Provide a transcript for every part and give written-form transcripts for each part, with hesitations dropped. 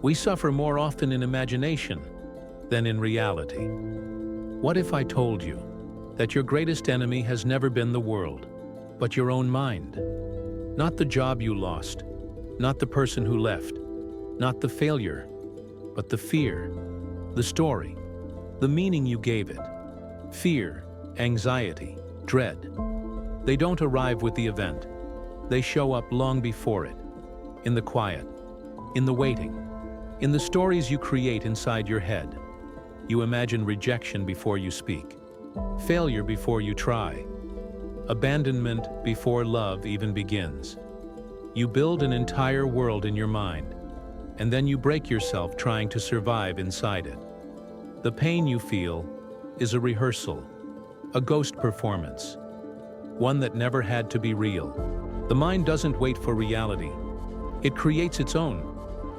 We suffer more often in imagination than in reality. What if I told you that your greatest enemy has never been the world, but your own mind? Not the job you lost, not the person who left, not the failure, but the fear, the story, the meaning you gave it. Fear, anxiety, dread. They don't arrive with the event. They show up long before it, in the quiet, in the waiting, in the stories you create inside your head. You imagine rejection before you speak, failure before you try, abandonment before love even begins. You build an entire world in your mind, and then you break yourself trying to survive inside it. The pain you feel is a rehearsal, a ghost performance, one that never had to be real. The mind doesn't wait for reality. It creates its own.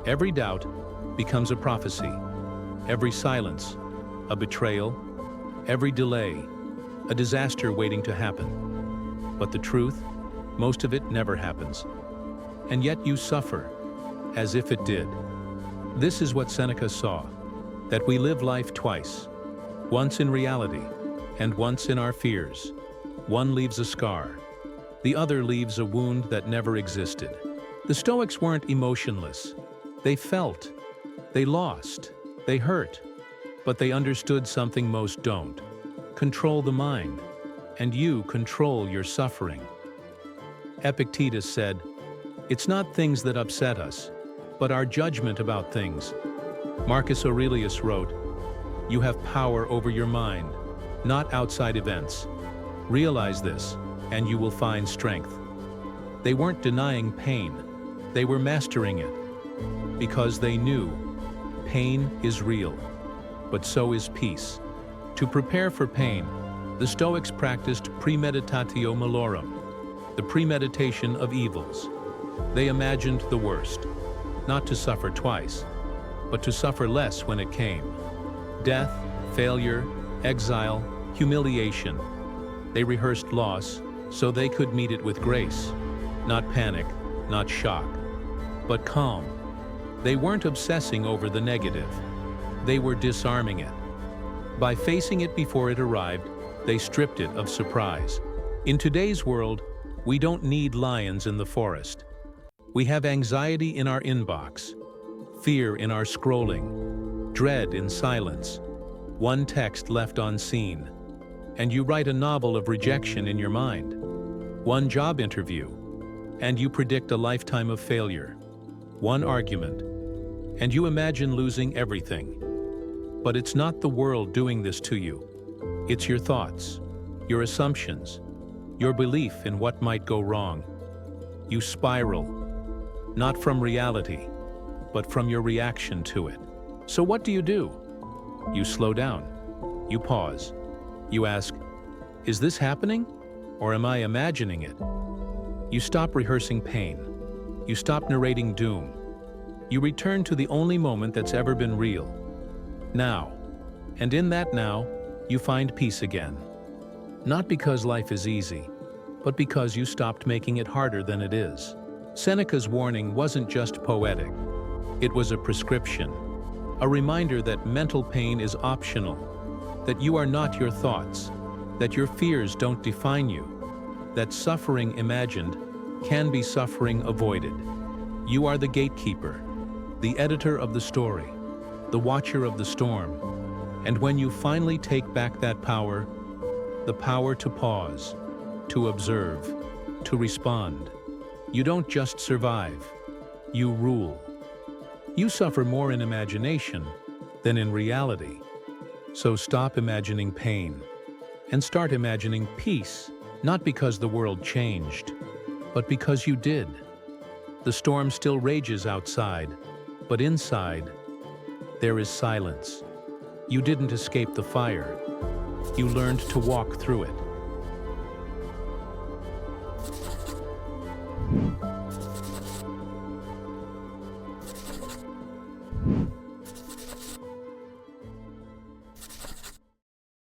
Every doubt becomes a prophecy. Every silence, a betrayal. Every delay, a disaster waiting to happen. But the truth, most of it never happens. And yet you suffer, as if it did. This is what Seneca saw, that we live life twice, once in reality, and once in our fears. One leaves a scar, the other leaves a wound that never existed. The Stoics weren't emotionless. They felt, they lost, they hurt, but they understood something most don't. Control the mind, and you control your suffering. Epictetus said, "It's not things that upset us, but our judgment about things." Marcus Aurelius wrote, "You have power over your mind, not outside events. Realize this, and you will find strength." They weren't denying pain. They were mastering it, because they knew pain is real, but so is peace. To prepare for pain, the Stoics practiced premeditatio malorum, the premeditation of evils. They imagined the worst, not to suffer twice, but to suffer less when it came. Death, failure, exile, humiliation. They rehearsed loss so they could meet it with grace, not panic, not shock, but calm. They weren't obsessing over the negative. They were disarming it. By facing it before it arrived, they stripped it of surprise. In today's world, we don't need lions in the forest. We have anxiety in our inbox, fear in our scrolling, dread in silence, one text left unseen. And you write a novel of rejection in your mind, one job interview, and you predict a lifetime of failure, one argument, and you imagine losing everything. But it's not the world doing this to you. It's your thoughts, your assumptions, your belief in what might go wrong. You spiral, not from reality, but from your reaction to it. So what do? You slow down. You pause. You ask, is this happening, or am I imagining it? You stop rehearsing pain. You stop narrating doom. You return to the only moment that's ever been real. Now. And in that now, you find peace again. Not because life is easy, but because you stopped making it harder than it is. Seneca's warning wasn't just poetic. It was a prescription, a reminder that mental pain is optional, that you are not your thoughts, that your fears don't define you, that suffering imagined can be suffering avoided. You are the gatekeeper, the editor of the story, the watcher of the storm. And when you finally take back that power, the power to pause, to observe, to respond, you don't just survive, you rule. You suffer more in imagination than in reality. So stop imagining pain and start imagining peace, not because the world changed, but because you did. The storm still rages outside, but inside, there is silence. You didn't escape the fire. You learned to walk through it.